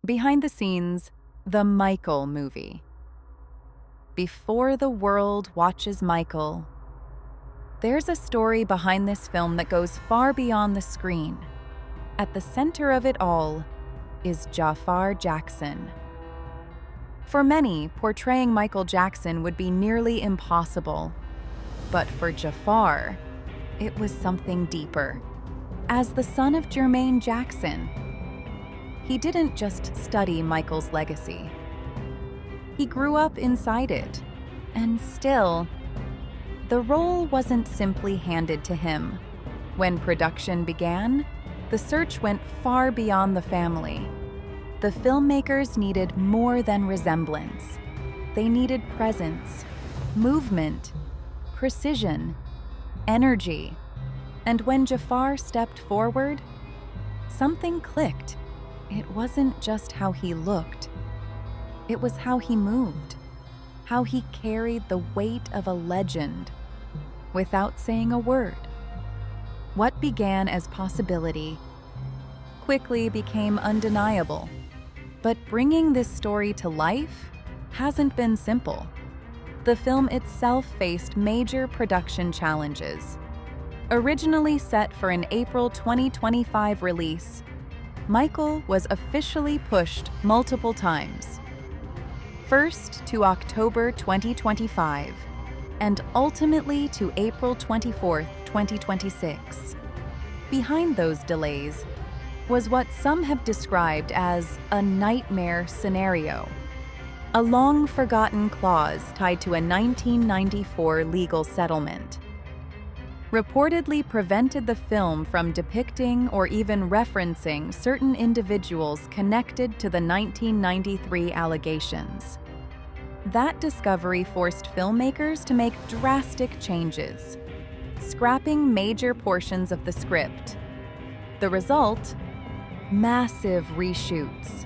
Behind the scenes, the Michael movie. Before the world watches Michael, there's a story behind this film that goes far beyond the screen. At the center of it all is Jaafar Jackson. For many, portraying Michael Jackson would be nearly impossible. But for Jaafar, it was something deeper. As the son of Jermaine Jackson, he didn't just study Michael's legacy. He grew up inside it, and still, the role wasn't simply handed to him. When production began, the search went far beyond the family. The filmmakers needed more than resemblance. They needed presence, movement, precision, energy. And when Jaafar stepped forward, something clicked. It wasn't just how he looked. It was how he moved, how he carried the weight of a legend without saying a word. What began as possibility quickly became undeniable. But bringing this story to life hasn't been simple. The film itself faced major production challenges. Originally set for an April 2025 release, Michael was officially pushed multiple times. First to October 2025, and ultimately to April 24, 2026. Behind those delays was what some have described as a nightmare scenario, a long-forgotten clause tied to a 1994 legal settlement. Reportedly prevented the film from depicting or even referencing certain individuals connected to the 1993 allegations. That discovery forced filmmakers to make drastic changes, scrapping major portions of the script. The result? Massive reshoots,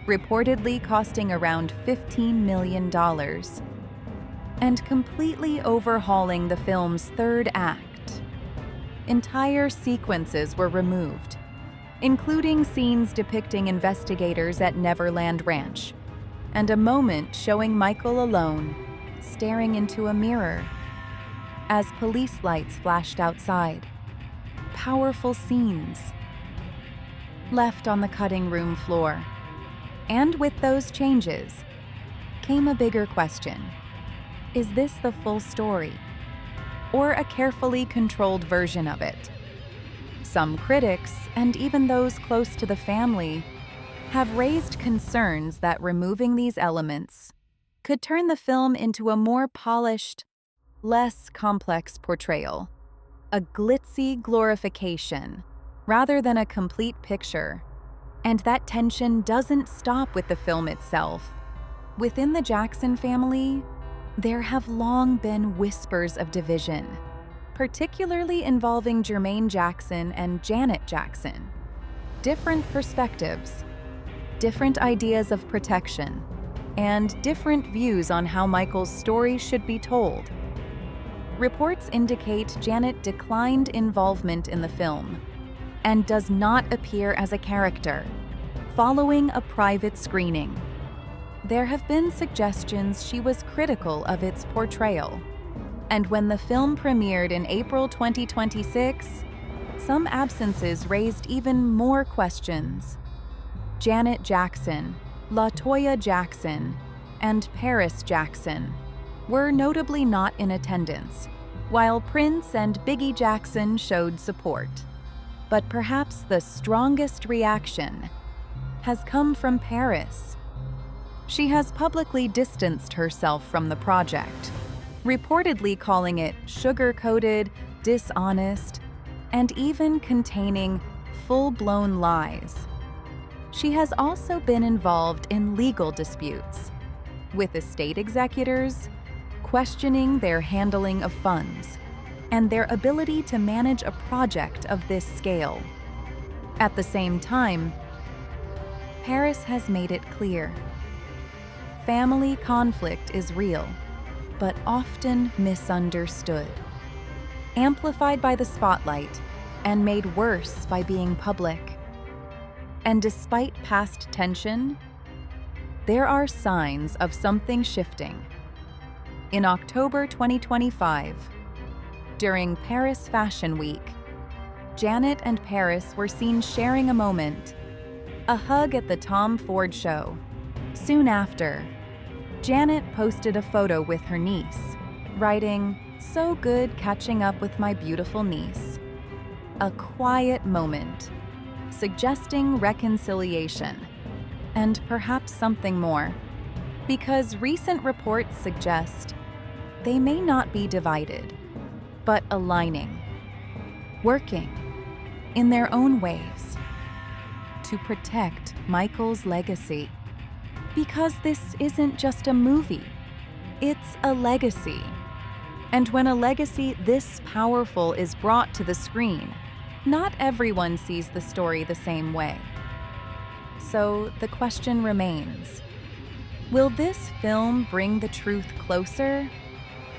reportedly costing around $15 million, and completely overhauling the film's third act. Entire sequences were removed, including scenes depicting investigators at Neverland Ranch, and a moment showing Michael alone, staring into a mirror. As police lights flashed outside, powerful scenes left on the cutting room floor. And with those changes came a bigger question. Is this the full story, or a carefully controlled version of it? Some critics, and even those close to the family, have raised concerns that removing these elements could turn the film into a more polished, less complex portrayal, a glitzy glorification rather than a complete picture. And that tension doesn't stop with the film itself. Within the Jackson family, there have long been whispers of division, particularly involving Jermaine Jackson and Janet Jackson. Different perspectives, different ideas of protection, and different views on how Michael's story should be told. Reports indicate Janet declined involvement in the film and does not appear as a character, following a private screening. There have been suggestions she was critical of its portrayal, and when the film premiered in April 2026, some absences raised even more questions. Janet Jackson, LaToya Jackson, and Pires Jackson were notably not in attendance, while Prince and Biggie Jackson showed support. But perhaps the strongest reaction has come from Pires. She has publicly distanced herself from the project, reportedly calling it sugar-coated, dishonest, and even containing full-blown lies. She has also been involved in legal disputes, with estate executors questioning their handling of funds and their ability to manage a project of this scale. At the same time, Pires has made it clear. Family conflict is real, but often misunderstood, amplified by the spotlight and made worse by being public. And despite past tension, there are signs of something shifting. In October 2025, during Paris Fashion Week, Janet and Pires were seen sharing a moment, a hug at the Tom Ford show. Soon after, Janet posted a photo with her niece, writing, "So good catching up with my beautiful niece." A quiet moment, suggesting reconciliation, and perhaps something more, because recent reports suggest they may not be divided, but aligning, working in their own ways to protect Michael's legacy. Because this isn't just a movie, it's a legacy. And when a legacy this powerful is brought to the screen, not everyone sees the story the same way. So the question remains, will this film bring the truth closer,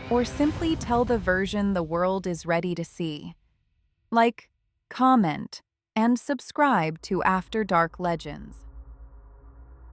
or simply tell the version the world is ready to see? Like, comment, and subscribe to After Dark Legends.